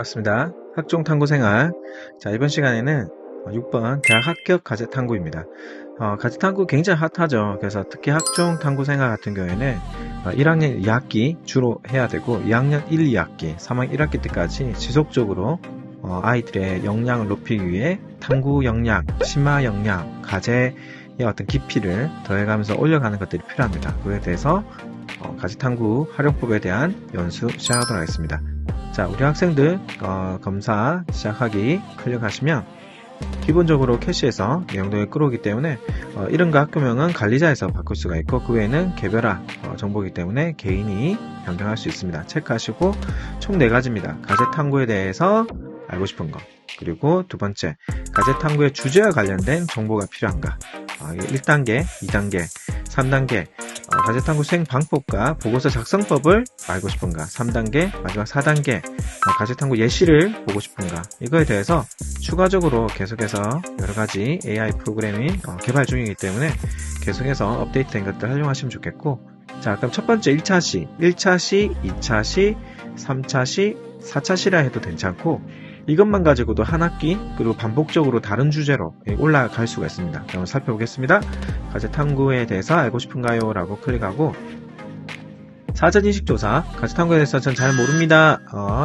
반갑습니다. 학종탐구생활. 자, 이번 시간에는 6번 대학 합격 가제탐구입니다. 가제탐구 굉장히 핫하죠. 그래서 특히 학종탐구생활 같은 경우에는 1학년 2학기 주로 해야 되고 2학년 1, 2학기, 3학년 1학기 때까지 지속적으로 아이들의 역량을 높이기 위해 탐구 역량, 심화 역량, 가제의 어떤 깊이를 더해가면서 올려가는 것들이 필요합니다. 그에 대해서 가제탐구 활용법에 대한 연수 시작하도록 하겠습니다. 자, 우리 학생들 검사 시작하기 클릭하시면 기본적으로 캐시에서 내용들을 끌어오기 때문에 이름과 학교명은 관리자에서 바꿀 수가 있고 그 외에는 개별화 정보이기 때문에 개인이 변경할 수 있습니다. 체크하시고 총 4가지입니다. 가제탐구에 대해서 알고 싶은 거, 그리고 두 번째 가제탐구의 주제와 관련된 정보가 필요한가, 1단계, 2단계, 3단계 가제탐구 수행 방법과 보고서 작성법을 알고 싶은가, 3단계, 마지막 4단계 가제탐구 예시를 보고 싶은가, 이거에 대해서 추가적으로 계속해서 여러가지 AI 프로그래밍 개발 중이기 때문에 계속해서 업데이트된 것들 활용하시면 좋겠고, 자, 그럼 첫 번째 1차 시, 1차 시, 2차 시, 3차 시, 4차 시라 해도 괜찮고 이것만 가지고도 한 학기 그리고 반복적으로 다른 주제로 올라갈 수가 있습니다. 그럼 살펴보겠습니다. 가제탐구에 대해서 알고 싶은가요? 라고 클릭하고 사전인식조사, 가제탐구에 대해서 전 잘 모릅니다.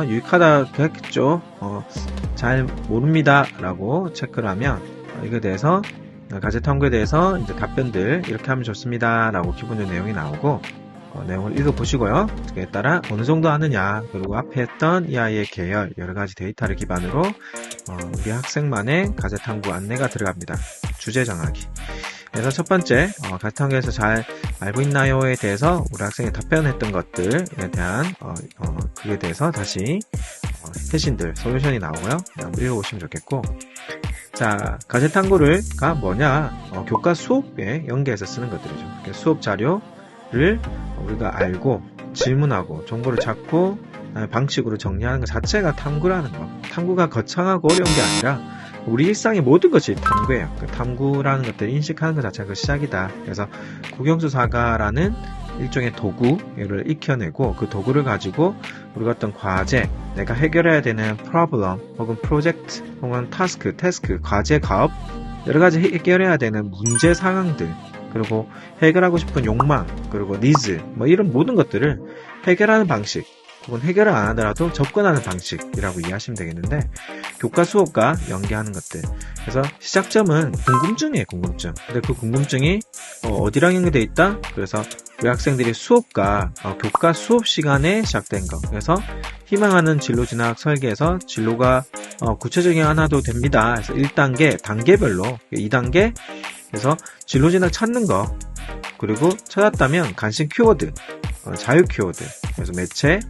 유익하다 그랬겠죠. 잘 모릅니다 라고 체크를 하면 이거에 대해서 가제탐구에 대해서 이제 답변들 이렇게 하면 좋습니다 라고 기본적인 내용이 나오고 내용을 읽어보시고요. 그에 따라 어느 정도 아느냐, 그리고 앞에 했던 이 아이의 계열, 여러가지 데이터를 기반으로 우리 학생만의 가제탐구 안내가 들어갑니다. 주제 정하기. 그래서 첫 번째, 가제탐구에서 잘 알고 있나요에 대해서 우리 학생이 답변했던 것들에 대한 그에 대해서 다시 해신들, 솔루션이 나오고요. 한번 읽어보시면 좋겠고, 자, 가제탐구가 뭐냐, 교과 수업에 연계해서 쓰는 것들이죠. 수업 자료를 우리가 알고 질문하고 정보를 찾고 방식으로 정리하는 것 자체가 탐구라는 거. 탐구가 거창하고 어려운 게 아니라 우리 일상의 모든 것이 탐구예요. 그 탐구라는 것들을 인식하는 것 자체가 그 시작이다. 그래서 국영수사가라는 일종의 도구를 익혀내고 그 도구를 가지고 우리가 어떤 과제, 내가 해결해야 되는 프로블럼 혹은 프로젝트 혹은 태스크, 과제, 가업, 여러가지 해결해야 되는 문제 상황들, 그리고 해결하고 싶은 욕망, 그리고 니즈, 이런 모든 것들을 해결하는 방식, 혹은 해결을 안 하더라도 접근하는 방식이라고 이해하시면 되겠는데, 교과 수업과 연계하는 것들. 그래서 시작점은 궁금증이에요, 궁금증. 근데 그 궁금증이 어디랑 연계되어 있다? 그래서 우리 학생들이 수업과 교과 수업 시간에 시작된 거. 그래서 희망하는 진로 진학 설계에서 진로가 구체적인 하나도 됩니다. 그래서 1단계, 단계별로 2단계, 그래서 진로 진학 찾는 거, 그리고 찾았다면 관심 키워드, 자유 키워드, 그래서 매체,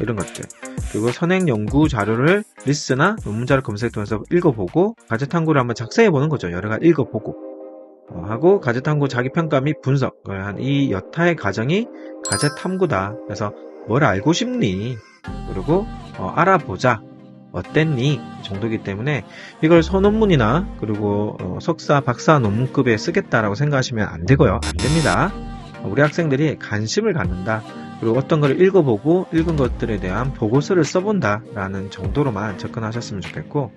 이런 것들, 그리고 선행 연구 자료를 리스나 논문 자료 검색을 통해서 읽어보고 가제탐구를 한번 작성해보는 거죠. 여러 가지 읽어보고 하고 가제탐구 자기평가 및 분석을 한 이 여타의 과정이 가제탐구다. 그래서 뭘 알고 싶니? 그리고 알아보자. 어땠니? 정도이기 때문에 이걸 서논문이나 그리고 석사, 박사 논문급에 쓰겠다라고 생각하시면 안 되고요. 안 됩니다. 우리 학생들이 관심을 갖는다. 그리고 어떤 걸 읽어보고 읽은 것들에 대한 보고서를 써본다 라는 정도로만 접근하셨으면 좋겠고,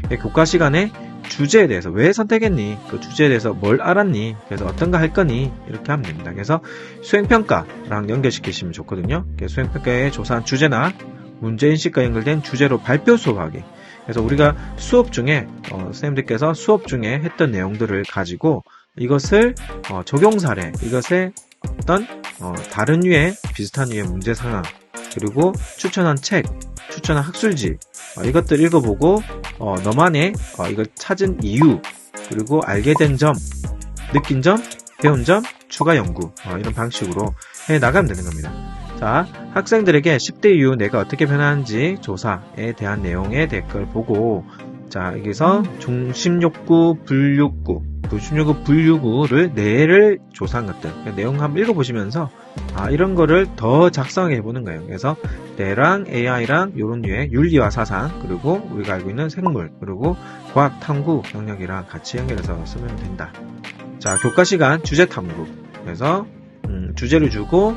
교과 시간에 주제에 대해서 왜 선택했니? 그 주제에 대해서 뭘 알았니? 그래서 어떤 거 할 거니? 이렇게 하면 됩니다. 그래서 수행평가랑 연결시키시면 좋거든요. 수행평가에 조사한 주제나 문제인식과 연결된 주제로 발표 수업하기. 그래서 우리가 수업 중에 선생님들께서 수업 중에 했던 내용들을 가지고 이것을 적용 사례, 이것의 어떤 다른 류의 비슷한 류의 문제 상황, 그리고 추천한 책, 추천한 학술지, 이것들 읽어보고 너만의 이걸 찾은 이유, 그리고 알게 된 점, 느낀 점, 배운 점, 추가 연구, 이런 방식으로 해 나가면 되는 겁니다. 자, 학생들에게 10대 이후 내가 어떻게 변하는지 조사에 대한 내용의 댓글 보고, 자, 여기서 중심욕구, 불욕구를 뇌를 조사한 것들, 내용 한번 읽어보시면서 이런 거를 더 작성해 보는 거예요. 그래서 뇌랑 AI랑 이런 류의 윤리와 사상, 그리고 우리가 알고 있는 생물, 그리고 과학 탐구 영역이랑 같이 연결해서 쓰면 된다. 자, 교과 시간 주제 탐구. 그래서 주제를 주고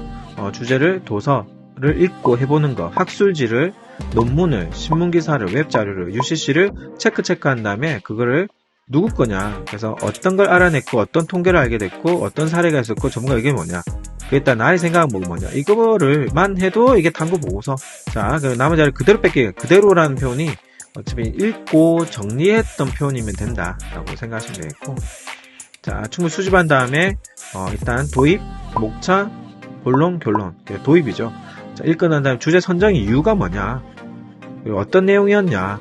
주제를 도서, 자료를 읽고 해보는 거, 학술지를, 논문을, 신문기사를, 웹자료를, UCC를 체크한 다음에 그거를 누구 거냐, 그래서 어떤 걸 알아냈고 어떤 통계를 알게 됐고 어떤 사례가 있었고 전문가 이게 뭐냐, 그랬다 나의 생각은 뭐냐, 이거를만 해도 이게 탐구 보고서. 자, 그리고 나머지 자료 그대로 뺏기, 그대로라는 표현이 어차피 읽고 정리했던 표현이면 된다라고 생각하시면 되겠고, 자, 충분히 수집한 다음에 일단 도입, 목차, 본론, 결론. 도입이죠. 자, 읽고 난 다음에 주제 선정 이유가 뭐냐, 그리고 어떤 내용이었냐,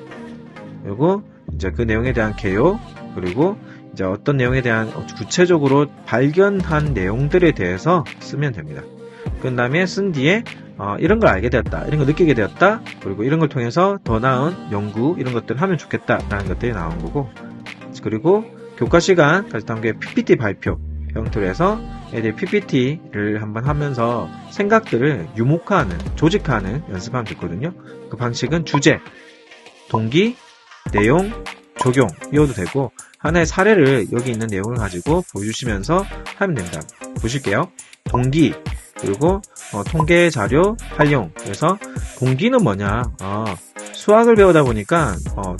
그리고 이제 그 내용에 대한 개요, 그리고 이제 어떤 내용에 대한 구체적으로 발견한 내용들에 대해서 쓰면 됩니다. 그 다음에 쓴 뒤에 이런 걸 알게 되었다, 이런 걸 느끼게 되었다, 그리고 이런 걸 통해서 더 나은 연구, 이런 것들을 하면 좋겠다라는 것들이 나온 거고, 그리고 교과 시간 가지 탐구의 PPT 발표 형태로 해서 애들 PPT를 한번 하면서 생각들을 유목화하는, 조직화하는 연습하면 좋거든요. 그 방식은 주제, 동기, 내용, 적용 이어도 되고, 하나의 사례를 여기 있는 내용을 가지고 보여주시면서 하면 됩니다. 보실게요. 동기, 그리고 통계 자료 활용. 그래서 동기는 뭐냐, 수학을 배우다 보니까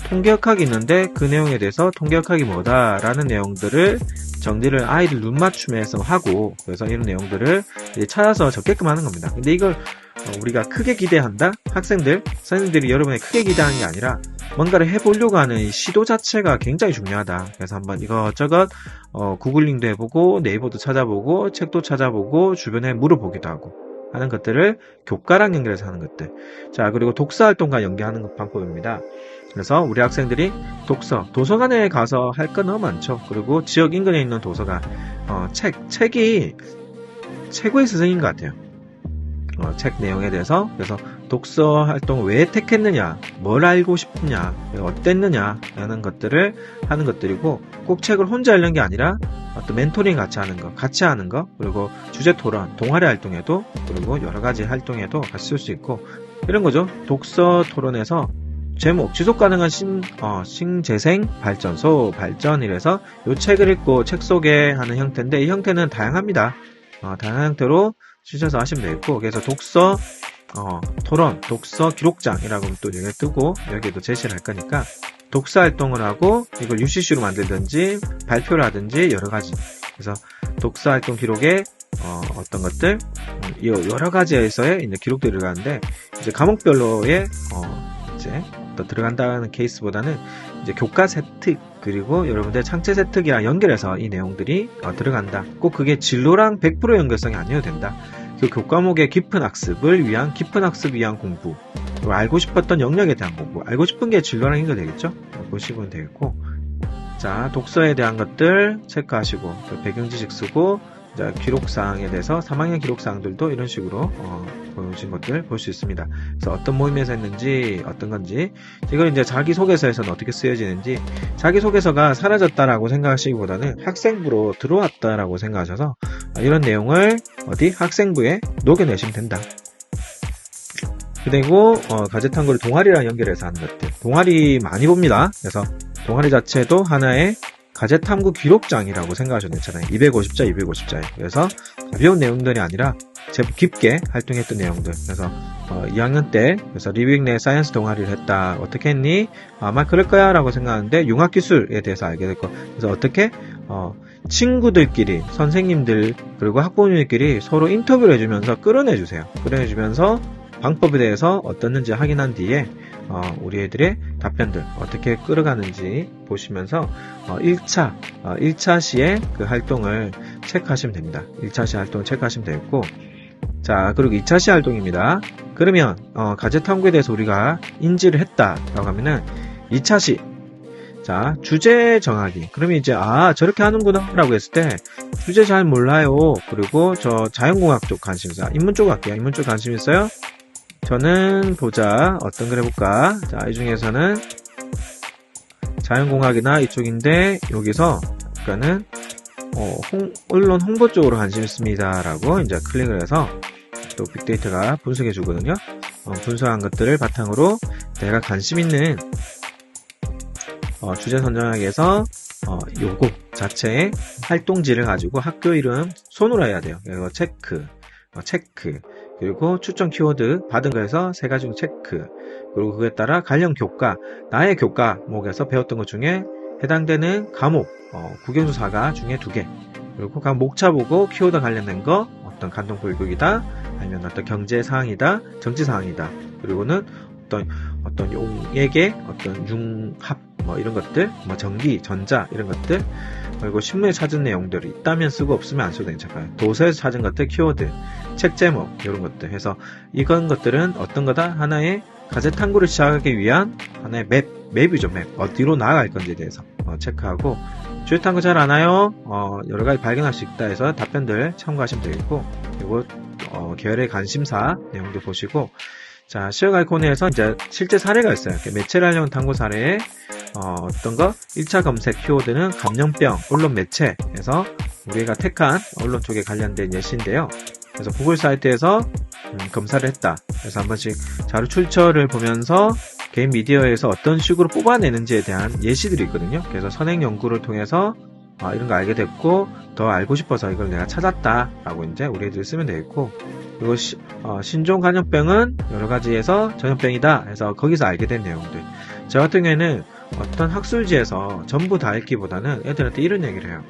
통계역학이 있는데 그 내용에 대해서 통계역학이 뭐다라는 내용들을 정리를 아이들 눈맞춤해서 하고, 그래서 이런 내용들을 이제 찾아서 적게끔 하는 겁니다. 근데 이걸 우리가 크게 기대한다? 학생들, 선생님들이 여러분이 크게 기대하는 게 아니라 뭔가를 해보려고 하는 이 시도 자체가 굉장히 중요하다. 그래서 한번 이것저것 구글링도 해보고, 네이버도 찾아보고, 책도 찾아보고, 주변에 물어보기도 하고 하는 것들을 교과랑 연결해서 하는 것들. 자, 그리고 독서활동과 연계하는 방법입니다. 그래서 우리 학생들이 도서관에 가서 할 거 너무 많죠. 그리고 지역 인근에 있는 도서관, 책이 최고의 스승인 것 같아요. 책 내용에 대해서. 그래서 독서 활동을 왜 택했느냐, 뭘 알고 싶느냐, 어땠느냐 라는 것들을 하는 것들이고, 꼭 책을 혼자 읽는 게 아니라 어떤 멘토링 같이 하는 거, 그리고 주제 토론, 동아리 활동에도, 그리고 여러 가지 활동에도 같이 쓸 수 있고, 이런 거죠. 독서 토론에서 제목, 지속 가능한 신재생 발전소 발전이라서 이 책을 읽고 책 소개하는 형태인데, 이 형태는 다양합니다. 다양한 형태로 쓰셔서 하시면 되겠고, 그래서 독서 토론, 독서 기록장이라고 또 여기에 뜨고, 여기에도 제시를 할 거니까 독서 활동을 하고 이걸 UCC로 만들든지 발표를 하든지 여러 가지. 그래서 독서 활동 기록에 어떤 것들, 여러 가지에서의 이제 기록들이 들어가는데, 이제 과목별로의 이제 또 들어간다는 케이스보다는 이제 교과 세특, 그리고 여러분들 창체 세특이랑 연결해서 이 내용들이 들어간다. 꼭 그게 진로랑 100% 연결성이 아니어도 된다. 그 교과목의 깊은 학습을 위한, 깊은 학습 위한 공부, 그리고 알고 싶었던 영역에 대한 공부, 알고 싶은 게 진로랑 연결되겠죠? 보시면 되겠고, 자, 독서에 대한 것들 체크하시고, 배경 지식 쓰고, 이제 기록사항에 대해서 3학년 기록사항들도 이런 식으로 보여진 것들 볼 수 있습니다. 그래서 어떤 모임에서 했는지, 어떤 건지, 이걸 이제 자기소개서에서는 어떻게 쓰여지는지, 자기소개서가 사라졌다라고 생각하시기보다는 학생부로 들어왔다라고 생각하셔서 이런 내용을 학생부에 녹여내시면 된다. 그리고 과제탐구를 동아리랑 연결해서 하는 것들, 동아리 많이 봅니다. 그래서 동아리 자체도 하나의 과제탐구 기록장이라고 생각하셔도 괜찮아요. 250자, 250자에. 그래서 가벼운 내용들이 아니라 제법 깊게 활동했던 내용들. 그래서 2학년 때 그래서 리빙 내 사이언스 동아리를 했다. 어떻게 했니? 아마 그럴 거야 라고 생각하는데 융합기술에 대해서 알게 됐고, 그래서 어떻게 친구들끼리, 선생님들, 그리고 학부모님들끼리 서로 인터뷰를 해주면서 끌어내주세요. 끌어내주면서 방법에 대해서 어떻는지 확인한 뒤에 우리 애들의 답변들 어떻게 끌어가는지 보시면서 1차 시에 그 활동을 체크하시면 됩니다. 1차 시 활동을 체크하시면 되겠고, 자, 그리고 2차 시 활동입니다. 그러면 과제탐구에 대해서 우리가 인지를 했다라고 하면은 2차 시, 자, 주제 정하기. 그러면 이제 저렇게 하는구나 라고 했을 때 주제 잘 몰라요. 그리고 저 자연공학 쪽 관심 있어요. 인문 쪽 할게요. 인문 쪽 관심 있어요? 저는 보자. 어떤 걸 해볼까? 자, 이 중에서는 자연공학이나 이쪽인데, 여기서, 그러니까는, 언론 홍보 쪽으로 관심 있습니다. 라고 이제 클릭을 해서, 또 빅데이터가 분석해 주거든요. 분석한 것들을 바탕으로 내가 관심 있는, 주제 선정하기 위해서, 요거 자체의 활동지를 가지고 학교 이름 손으로 해야 돼요. 이거 체크. 그리고 추천 키워드 받은 거에서 3가지 중 체크, 그리고 그에 따라 관련 교과, 나의 교과목에서 배웠던 것 중에 해당되는 과목, 국영수사가 중에 2개, 그리고 각 목차 보고 키워드 관련된 거, 어떤 간통불급이다, 아니면 어떤 경제사항이다, 정치사항이다, 그리고는 어떤 용액의 어떤 융합, 이런 것들, 전기, 전자, 이런 것들, 그리고 신문에 찾은 내용들이 있다면 쓰고 없으면 안 써도 괜찮아요. 도서에서 찾은 것들, 키워드, 책 제목, 이런 것들 해서 이런 것들은 어떤 거다? 하나의 가제 탐구를 시작하기 위한 하나의 맵이죠, 맵. 어디로 나아갈 건지에 대해서 체크하고, 주요 탐구 잘 아나요? 여러 가지 발견할 수 있다 해서 답변들 참고하시면 되겠고, 그리고 계열의 관심사 내용도 보시고, 자, 시험 아이콘에서 이제 실제 사례가 있어요. 매체를 하려는 탐구 사례에 어떤 거? 1차 검색 키워드는 감염병, 언론 매체에서 우리가 택한 언론 쪽에 관련된 예시인데요. 그래서 구글 사이트에서 검사를 했다. 그래서 한 번씩 자료 출처를 보면서 개인 미디어에서 어떤 식으로 뽑아내는지에 대한 예시들이 있거든요. 그래서 선행 연구를 통해서 이런 거 알게 됐고, 더 알고 싶어서 이걸 내가 찾았다 라고 이제 우리 애들이 쓰면 되겠고, 그리고 신종 간염병은 여러 가지에서 전염병이다 해서 거기서 알게 된 내용들. 저 같은 경우에는 어떤 학술지에서 전부 다 읽기보다는 애들한테 이런 얘기를 해요.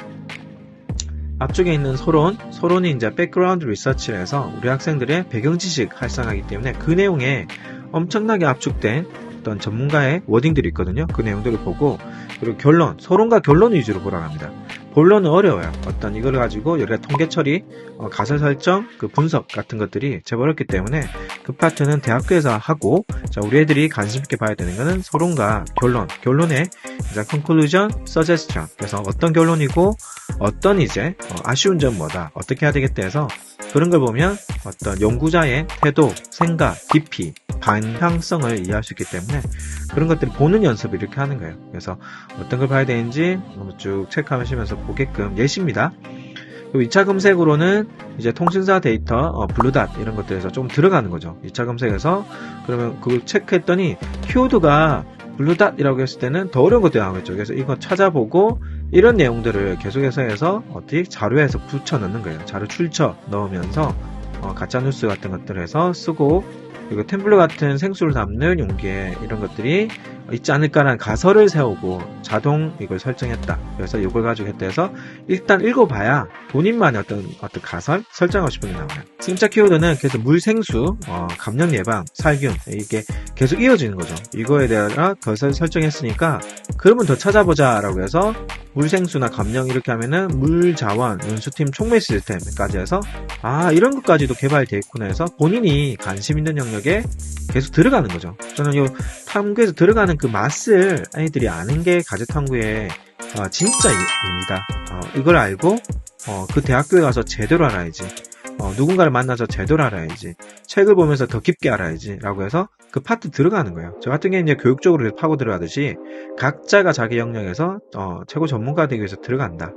앞쪽에 있는 소론이 이제 백그라운드 리서치를 해서 우리 학생들의 배경 지식 활성화하기 때문에 그 내용에 엄청나게 압축된 어떤 전문가의 워딩들이 있거든요. 그 내용들을 보고, 그리고 소론과 결론 위주로 보라고 합니다. 본론은 어려워요. 어떤 이걸 가지고 여러 가지 통계 처리, 가설 설정, 그 분석 같은 것들이 제법 어렵기 때문에 그 파트는 대학교에서 하고, 자, 우리 애들이 관심 있게 봐야 되는 거는 소론과 결론의 이제 conclusion, suggestion. 그래서 어떤 결론이고 어떤 이제 아쉬운 점 뭐다, 어떻게 해야 되겠다 해서 그런 걸 보면 어떤 연구자의 태도, 생각, 깊이, 방향성을 이해할 수 있기 때문에 그런 것들을 보는 연습을 이렇게 하는 거예요. 그래서 어떤 걸 봐야 되는지 쭉 체크하시면서 보게끔 예시입니다. 그리고 2차 검색으로는 이제 통신사 데이터, 블루닷 이런 것들에서 좀 들어가는 거죠. 2차 검색에서 그러면 그걸 체크했더니 키워드가 블루닷이라고 했을 때는 더 어려운 것들이 나오겠죠. 그래서 이거 찾아보고 이런 내용들을 계속해서 해서 어떻게 자료에서 붙여 넣는 거예요. 자료 출처 넣으면서 가짜뉴스 같은 것들을 해서 쓰고, 그리고 템플러 같은 생수를 담는 용기에 이런 것들이 있지 않을까라는 가설을 세우고 자동 이걸 설정했다. 그래서 이걸 가지고 했다 해서 일단 읽어봐야 본인만의 어떤 가설 설정하고 싶은 게 나와요. 3차 키워드는 계속 물, 생수, 감염 예방, 살균, 이게 계속 이어지는 거죠. 이거에 대한 가설 설정했으니까 그러면 더 찾아보자 라고 해서 물, 생수나 감염 이렇게 하면은 물, 자원, 운수팀, 촉매 시스템까지 해서 이런 것까지도 개발되어 있구나 해서 본인이 관심 있는 영역에 계속 들어가는 거죠. 저는 이 탐구에서 들어가는 그 맛을 아이들이 아는 게 가제 탐구의 진짜입니다. 이걸 알고 그 대학교에 가서 제대로 알아야지, 누군가를 만나서 제대로 알아야지, 책을 보면서 더 깊게 알아야지 라고 해서 그 파트 들어가는 거예요. 저 같은 경우는 이제 교육적으로 파고 들어가듯이 각자가 자기 영역에서 최고 전문가 되기 위해서 들어간다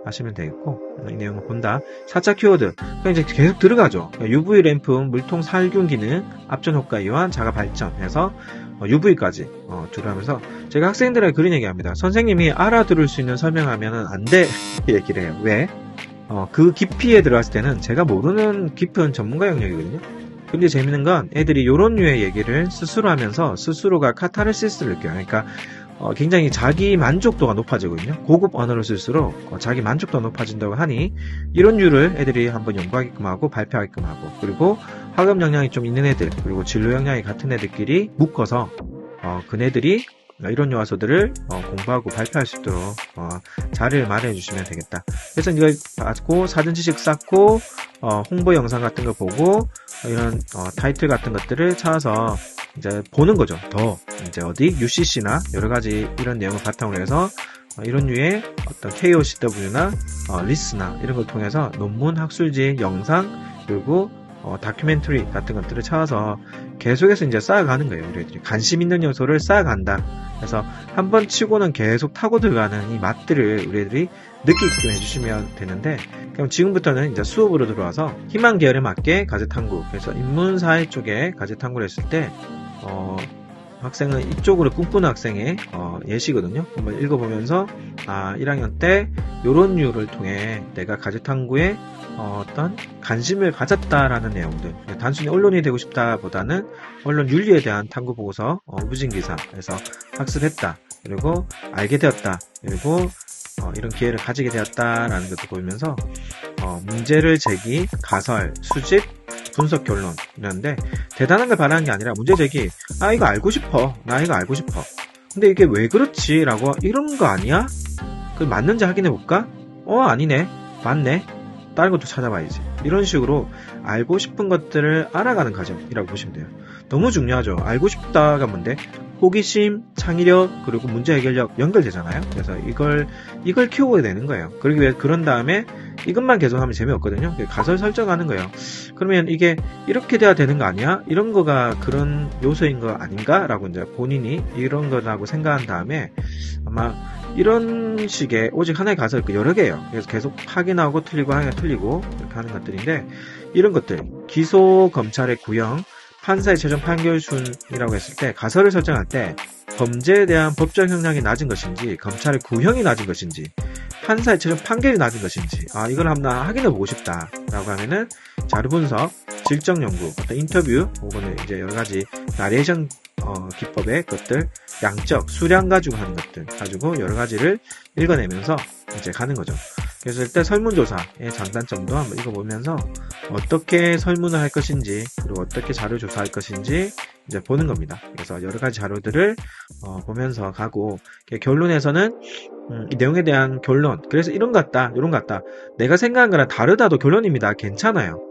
하시면 되겠고, 이 내용을 본다. 4차 키워드 이제 계속 들어가죠. UV 램프, 물통 살균 기능, 앞전 효과 이완, 자가 발전해서 UV까지 들어가면서 제가 학생들에게 그런 얘기합니다. 선생님이 알아들을 수 있는 설명하면 안 돼 얘기를 해요. 왜? 그 깊이에 들어갔을 때는 제가 모르는 깊은 전문가 영역이거든요. 근데 재밌는 건 애들이 이런 류의 얘기를 스스로 하면서 스스로가 카타르시스를 느껴요. 그러니까 굉장히 자기 만족도가 높아지거든요. 고급 언어를 쓸수록 자기 만족도가 높아진다고 하니 이런 류를 애들이 한번 연구하게끔 하고 발표하게끔 하고, 그리고 학업 역량이 좀 있는 애들, 그리고 진로 역량이 같은 애들끼리 묶어서 그네들이 이런 요소들을 공부하고 발표할 수 있도록 자리를 마련해 주시면 되겠다. 그래서 이걸 받고 사전 지식 쌓고 홍보 영상 같은 걸 보고 이런 타이틀 같은 것들을 찾아서 이제 보는 거죠. 더 이제 어디 UCC나 여러 가지 이런 내용을 바탕으로 해서 이런 류의 어떤 KOCW나 리스나 이런 걸 통해서 논문, 학술지, 영상, 그리고 다큐멘터리 같은 것들을 찾아서 계속해서 이제 쌓아가는 거예요. 우리들이 관심 있는 요소를 쌓아간다. 그래서 한번 치고는 계속 타고 들어가는 이 맛들을 우리들이 느끼게 해주시면 되는데, 그럼 지금부터는 이제 수업으로 들어와서 희망 계열에 맞게 가제 탐구, 그래서 인문사회 쪽에 가제 탐구를 했을 때 학생은 이쪽으로 꿈꾸는 학생의 예시거든요. 한번 읽어보면서 1학년 때 이런 류를 통해 내가 가제 탐구에 어떤 관심을 가졌다라는 내용들. 단순히 언론이 되고 싶다보다는 언론 윤리에 대한 탐구 보고서, 무진기사에서 학습했다. 그리고 알게 되었다. 그리고 이런 기회를 가지게 되었다라는 것도 보이면서 문제를 제기, 가설, 수집, 분석, 결론 이러는데 대단한 걸 바라는 게 아니라 문제 제기. 아 이거 알고 싶어. 나 이거 알고 싶어. 근데 이게 왜 그렇지? 라고 이런 거 아니야? 그 맞는지 확인해 볼까? 아니네. 맞네. 다른 것도 찾아봐야지. 이런 식으로 알고 싶은 것들을 알아가는 과정이라고 보시면 돼요. 너무 중요하죠. 알고 싶다가 뭔데? 호기심, 창의력, 그리고 문제 해결력 연결되잖아요. 그래서 이걸 키우게 되는 거예요. 그러기 위해 그런 다음에 이것만 계속 하면 재미없거든요. 가설 설정하는 거예요. 그러면 이게 이렇게 돼야 되는 거 아니야? 이런 거가 그런 요소인 거 아닌가? 라고 이제 본인이 이런 거라고 생각한 다음에 아마 이런 식의 오직 하나의 가설 여러 개예요. 그래서 계속 확인하고 틀리고 틀리고 이렇게 하는 것들인데 이런 것들 기소 검찰의 구형 판사의 최종 판결순이라고 했을 때 가설을 설정할 때 범죄에 대한 법적 형량이 낮은 것인지 검찰의 구형이 낮은 것인지 판사의 최종 판결이 낮은 것인지 이걸 한번 확인해 보고 싶다 라고 하면은 자료 분석, 질적 연구, 어떤 인터뷰 혹은 이제 여러 가지 나레이션 기법의 것들, 양적, 수량 가지고 하는 것들 가지고 여러 가지를 읽어내면서 이제 가는 거죠. 그래서 일단 설문조사의 장단점도 한번 읽어보면서 어떻게 설문을 할 것인지 그리고 어떻게 자료 조사할 것인지 이제 보는 겁니다. 그래서 여러 가지 자료들을 보면서 가고 결론에서는 이 내용에 대한 결론. 그래서 이런 것 같다, 이런 것 같다. 내가 생각한 거랑 다르다도 결론입니다. 괜찮아요.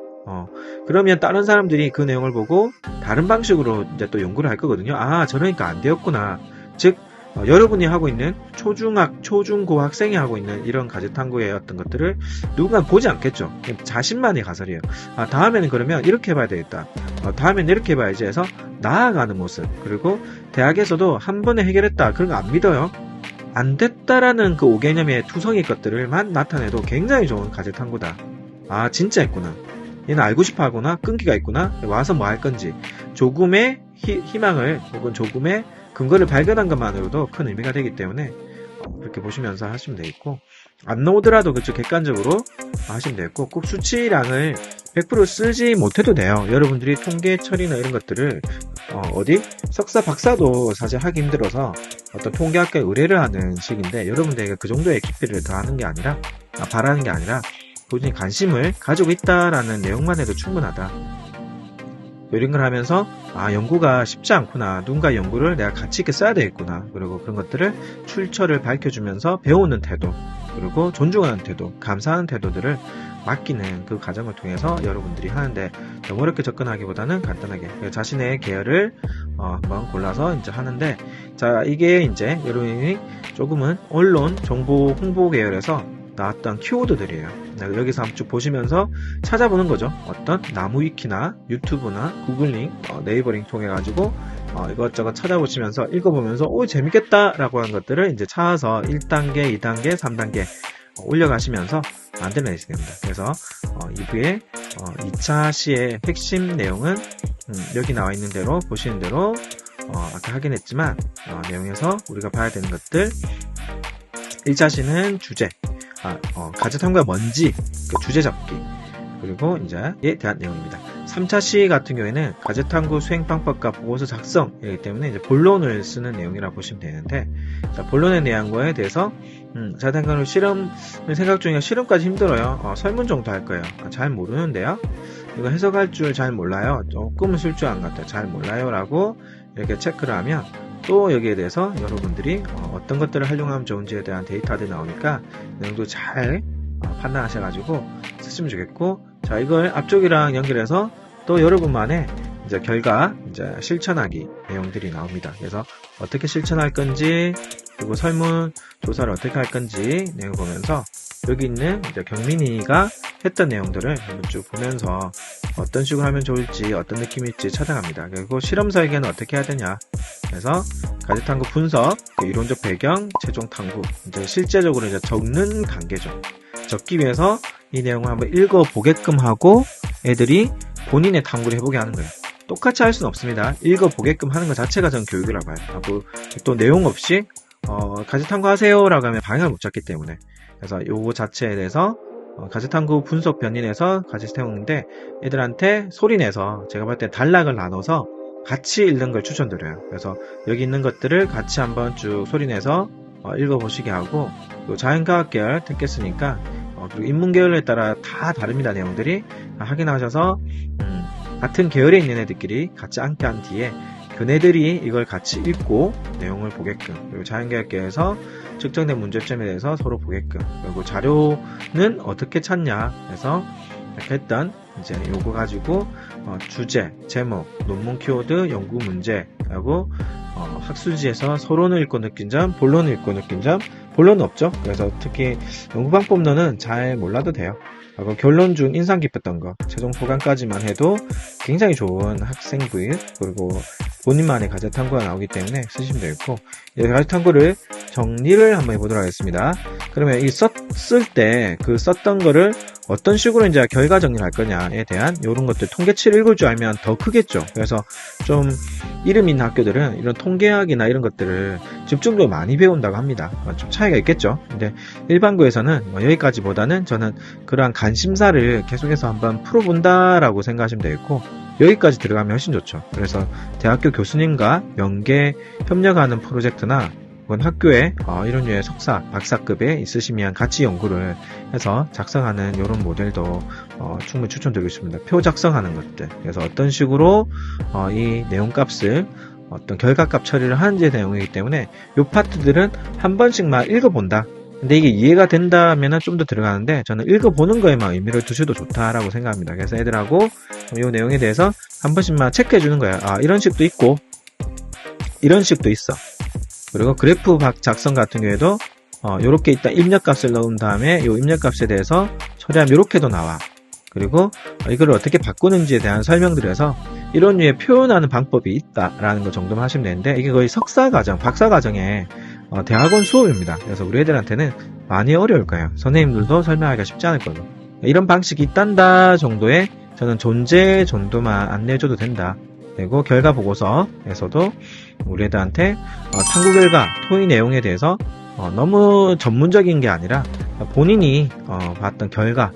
그러면 다른 사람들이 그 내용을 보고 다른 방식으로 이제 또 연구를 할 거거든요. 저러니까 안 되었구나. 즉, 여러분이 하고 있는 초중고 학생이 하고 있는 이런 가제탐구의 어떤 것들을 누군가 보지 않겠죠. 자신만의 가설이에요. 다음에는 그러면 이렇게 해봐야 되겠다. 다음에는 이렇게 해봐야지 해서 나아가는 모습. 그리고 대학에서도 한 번에 해결했다. 그런 거 안 믿어요. 안 됐다라는 그 5개념의 투성이 것들을만 나타내도 굉장히 좋은 가제탐구다. 진짜 했구나. 얘는 알고 싶어 하구나. 끈기가 있구나. 와서 뭐 할 건지. 조금의 희망을 혹은 조금의 근거를 발견한 것만으로도 큰 의미가 되기 때문에 그렇게 보시면서 하시면 되겠고 안 나오더라도 그쪽 객관적으로 하시면 되겠고 꼭 수치량을 100% 쓰지 못해도 돼요. 여러분들이 통계 처리나 이런 것들을 어디 석사 박사도 사실 하기 힘들어서 어떤 통계학과에 의뢰를 하는 식인데 여러분들에게 그 정도의 깊이를 더하는 게 아니라 바라는 게 아니라 본인이 관심을 가지고 있다라는 내용만 해도 충분하다. 이런 걸 하면서 연구가 쉽지 않구나. 누군가 연구를 내가 가치 있게 써야 되겠구나. 그리고 그런 것들을 출처를 밝혀주면서 배우는 태도 그리고 존중하는 태도, 감사하는 태도들을 맡기는 그 과정을 통해서 여러분들이 하는데 너무 어렵게 접근하기보다는 간단하게 자신의 계열을 한번 골라서 이제 하는데 자 이게 이제 여러분이 조금은 언론, 정보, 홍보 계열에서 나왔던 키워드들이에요. 여기서 한번 쭉 보시면서 찾아보는 거죠. 어떤 나무위키나 유튜브나 구글링, 네이버링 통해 가지고 이것저것 찾아보시면서 읽어보면서 재밌겠다 라고 하는 것들을 이제 찾아서 1단계, 2단계, 3단계 올려가시면서 만들어내시게 됩니다. 그래서 2부의 2차 시의 핵심 내용은 여기 나와 있는 대로 보시는 대로 아까 하긴 했지만 내용에서 우리가 봐야 되는 것들 1차 시는 주제 가제탐구가 뭔지 그 주제 잡기 그리고 이제에 대한 내용입니다. 3차 시 같은 경우에는 가제탐구 수행 방법과 보고서 작성이기 때문에 이제 본론을 쓰는 내용이라고 보시면 되는데 자, 본론의 내용과에 대해서 자단관으로 실험을 생각 중이라 실험까지 힘들어요. 설문 정도 할 거예요. 잘 모르는데요. 이거 해석할 줄 잘 몰라요. 조금은 쓸 줄 안 같아요. 잘 몰라요 라고 이렇게 체크를 하면 또 여기에 대해서 여러분들이 어떤 것들을 활용하면 좋은지에 대한 데이터들이 나오니까 내용도 잘 판단하셔가지고 쓰시면 좋겠고 자 이걸 앞쪽이랑 연결해서 또 여러분만의 이제 결과 이제 실천하기 내용들이 나옵니다. 그래서 어떻게 실천할 건지 그리고 설문 조사를 어떻게 할 건지 내용 보면서 여기 있는 이제 경민이가 했던 내용들을 한번 쭉 보면서 어떤 식으로 하면 좋을지 어떤 느낌일지 찾아갑니다. 그리고 실험 설계는 어떻게 해야 되냐 그래서 가제탐구 분석, 이론적 배경, 최종 탐구 이제 실제적으로 이제 적는 단계죠. 적기 위해서 이 내용을 한번 읽어보게끔 하고 애들이 본인의 탐구를 해보게 하는 거예요. 똑같이 할 수는 없습니다. 읽어보게끔 하는 것 자체가 저는 교육이라고 봐요. 또 내용 없이 가제탐구 하세요 라고 하면 방향을 못 잡기 때문에 그래서 요거 자체에 대해서 가제탐구 분석 변인해서 같이 세우는데 애들한테 소리내서 제가 볼 때 단락을 나눠서 같이 읽는 걸 추천드려요. 그래서 여기 있는 것들을 같이 한번 쭉 소리내서 읽어보시게 하고, 또 자연과학계열 택했으니까 그리고 인문계열에 따라 다 다릅니다. 내용들이 확인하셔서 같은 계열에 있는 애들끼리 같이 앉게 한 뒤에 그네들이 이걸 같이 읽고 내용을 보게끔, 그리고 자연계열계에서 측정된 문제점에 대해서 서로 보게끔, 그리고 자료는 어떻게 찾냐 해서 이렇게 했던 이제 요거 가지고 주제, 제목, 논문 키워드, 연구 문제, 하고 학술지에서 서론을 읽고 느낀 점, 본론을 읽고 느낀 점. 본론은 없죠. 그래서 특히 연구방법론은 잘 몰라도 돼요. 그리고 결론 중 인상 깊었던 거, 최종 소감까지만 해도 굉장히 좋은 학생 부입, 그리고 본인만의 가제탐구가 나오기 때문에 쓰시면 되겠고, 이제 가제탐구를 정리를 한번 해보도록 하겠습니다. 그러면 이 썼을 때 그 썼던 거를 어떤 식으로 이제 결과 정리를 할 거냐에 대한 이런 것들, 통계치를 읽을 줄 알면 더 크겠죠. 그래서 좀 이름 있는 학교들은 이런 통계학이나 이런 것들을 집중적으로 많이 배운다고 합니다. 좀 차이가 있겠죠. 근데 일반고에서는 여기까지보다는 저는 그러한 관심사를 계속해서 한번 풀어본다라고 생각하시면 되겠고, 여기까지 들어가면 훨씬 좋죠. 그래서 대학교 교수님과 연계 협력하는 프로젝트나 혹은 학교에 이런 류의 석사, 박사급에 있으시면 같이 연구를 해서 작성하는 이런 모델도 충분히 추천드리고 싶습니다. 표 작성하는 것들. 그래서 어떤 식으로 이 내용값을 어떤 결과값 처리를 하는지 내용이기 때문에 이 파트들은 한 번씩만 읽어본다. 근데 이게 이해가 된다면 좀 더 들어가는데, 저는 읽어보는 거에만 의미를 두셔도 좋다라고 생각합니다. 그래서 애들하고 이 내용에 대해서 한 번씩만 체크해주는 거예요. 이런 식도 있고 이런 식도 있어. 그리고 그래프 작성 같은 경우에도 요렇게 일단 입력값을 넣은 다음에 이 입력값에 대해서 처리하면 요렇게도 나와. 그리고 이걸 어떻게 바꾸는지에 대한 설명들에서 이런 류의 표현하는 방법이 있다라는 거 정도만 하시면 되는데, 이게 거의 석사과정, 박사과정의 대학원 수업입니다. 그래서 우리 애들한테는 많이 어려울 거예요. 선생님들도 설명하기가 쉽지 않을 거고, 이런 방식이 있단다 정도의 저는 존재 정도만 안내해줘도 된다. 그리고 결과 보고서에서도 우리 애들한테 탐구 결과, 토의 내용에 대해서 너무 전문적인 게 아니라 본인이 봤던 결과,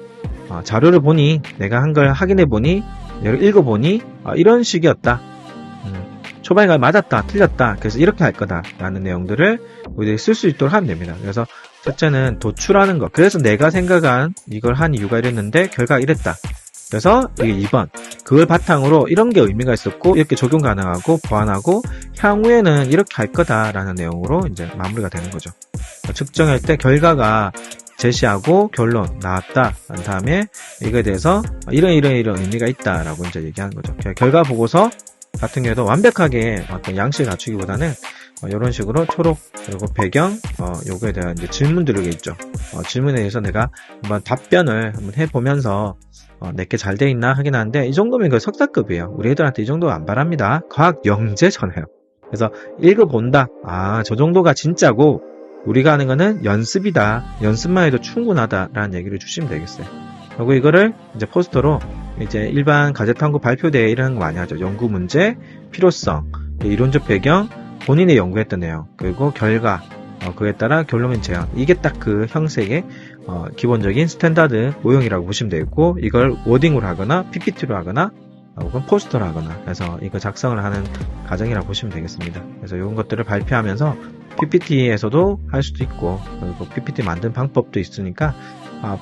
자료를 보니, 내가 한 걸 확인해 보니, 내가 읽어보니 이런 식이었다. 초반에 맞았다, 틀렸다. 그래서 이렇게 할 거다 라는 내용들을 우리들이 쓸 수 있도록 하면 됩니다. 그래서 첫째는 도출하는 거. 그래서 내가 생각한 이걸 한 이유가 이랬는데 결과가 이랬다. 그래서 이게 2번. 그걸 바탕으로 이런 게 의미가 있었고 이렇게 적용 가능하고 보완하고 향후에는 이렇게 할 거다라는 내용으로 이제 마무리가 되는 거죠. 측정할 때 결과가 제시하고 결론 나왔다. 한 다음에 이거에 대해서 이런 의미가 있다라고 이제 얘기하는 거죠. 결과 보고서 같은 경우에도 완벽하게 어떤 양식을 갖추기보다는 이런 식으로 초록, 그리고 배경, 요거에 대한 이제 질문들이 있죠. 질문에 대해서 내가 한번 답변을 한번 해보면서 내게 잘 돼 있나 하긴 하는데, 이 정도면 그 석사급이에요. 우리 애들한테 이 정도 안 바랍니다. 과학 영재잖아요. 그래서 읽어본다. 저 정도가 진짜고 우리가 하는 거는 연습이다. 연습만 해도 충분하다라는 얘기를 주시면 되겠어요. 그리고 이거를 이제 포스터로 이제 일반 가제탐구 발표대회 이런 거 많이 하죠. 연구 문제, 필요성, 이론적 배경, 본인의 연구했던 내용, 그리고 결과, 그에 따라 결론인 제안. 이게 딱 그 형식의 기본적인 스탠다드 모형이라고 보시면 되겠고, 이걸 워딩으로 하거나 PPT로 하거나 혹은 포스터로 하거나 해서 이거 작성을 하는 과정이라고 보시면 되겠습니다. 그래서 이런 것들을 발표하면서 PPT에서도 할 수도 있고, 그리고 PPT 만든 방법도 있으니까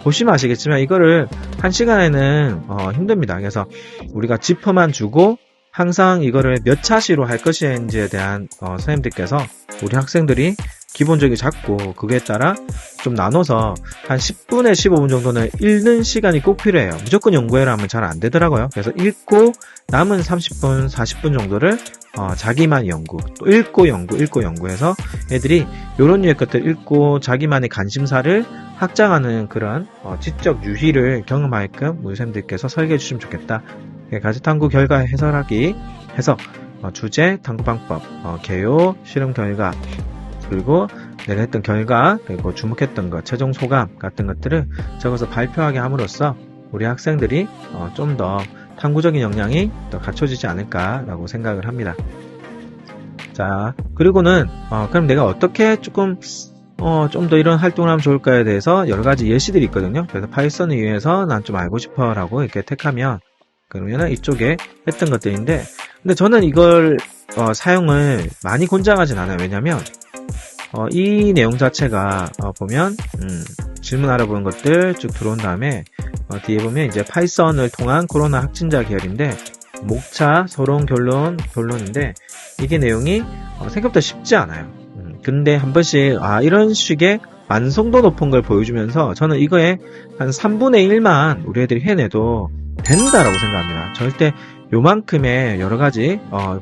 보시면 아시겠지만 이거를 1시간에는 힘듭니다. 그래서 우리가 지퍼만 주고 항상 이거를 몇 차시로 할 것인지에 대한 선생님들께서 우리 학생들이 기본적이 작고 그에 따라 좀 나눠서 한 10분에 15분 정도는 읽는 시간이 꼭 필요해요. 무조건 연구해라 하면 잘 안 되더라고요. 그래서 읽고 남은 30분, 40분 정도를 자기만 연구, 또 읽고 연구해서 애들이 이런 류의 것들 읽고 자기만의 관심사를 확장하는 그런 지적 유희를 경험하게끔 우리 선생님들께서 설계해 주시면 좋겠다. 가제탐구 결과 해설하기 해서 주제, 탐구 방법, 개요, 실험 결과, 그리고 내가 했던 결과, 그리고 주목했던 것, 최종 소감 같은 것들을 적어서 발표하게 함으로써 우리 학생들이 좀 더 탐구적인 역량이 더 갖춰지지 않을까라고 생각을 합니다. 자, 그리고는 그럼 내가 어떻게 조금 좀 더 이런 활동을 하면 좋을까에 대해서 여러 가지 예시들이 있거든요. 그래서 파이썬을 이용해서 난 좀 알고 싶어 라고 이렇게 택하면, 그러면은 이쪽에 했던 것들인데, 근데 저는 이걸 사용을 많이 권장하진 않아요. 왜냐면 이 내용 자체가 보면 질문 알아보는 것들 쭉 들어온 다음에 뒤에 보면 이제 파이썬을 통한 코로나 확진자 계열인데, 목차, 서론, 결론인데 이게 내용이 생각보다 쉽지 않아요. 근데 한 번씩 이런 식의 완성도 높은 걸 보여주면서 저는 이거에 한 3분의 1만 우리 애들이 해내도 된다라고 생각합니다. 절대 요만큼의 여러 가지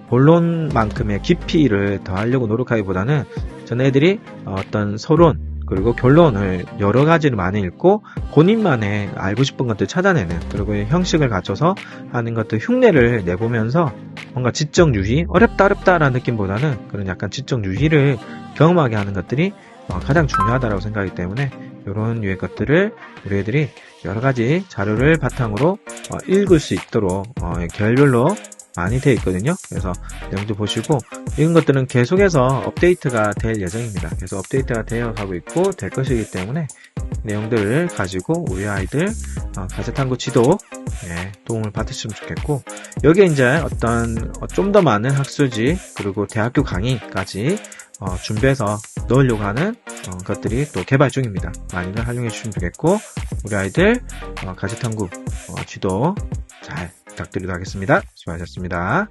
본론만큼의 깊이를 더하려고 노력하기보다는 저는 애들이 어떤 서론 그리고 결론을 여러 가지를 많이 읽고 본인만의 알고 싶은 것들 찾아내는, 그리고 형식을 갖춰서 하는 것들 흉내를 내보면서 뭔가 지적 유희, 어렵다라는 느낌보다는 그런 약간 지적 유희를 경험하게 하는 것들이 가장 중요하다고 생각하기 때문에 이런 유의 것들을 우리 애들이 여러 가지 자료를 바탕으로 읽을 수 있도록 계열별로 많이 되어 있거든요. 그래서 내용도 보시고, 이런 것들은 계속해서 업데이트가 될 예정입니다. 그래서 업데이트가 되어 가고 있고 될 것이기 때문에 내용들을 가지고 우리 아이들 가제탐구 지도 도움을 받으시면 좋겠고, 여기에 이제 어떤 좀 더 많은 학술지 그리고 대학교 강의까지 준비해서 넣으려고 하는 것들이 또 개발 중입니다. 많이들 활용해 주시면 되겠고, 우리 아이들 가제탐구 지도 잘 부탁드리도록 하겠습니다. 수고하셨습니다.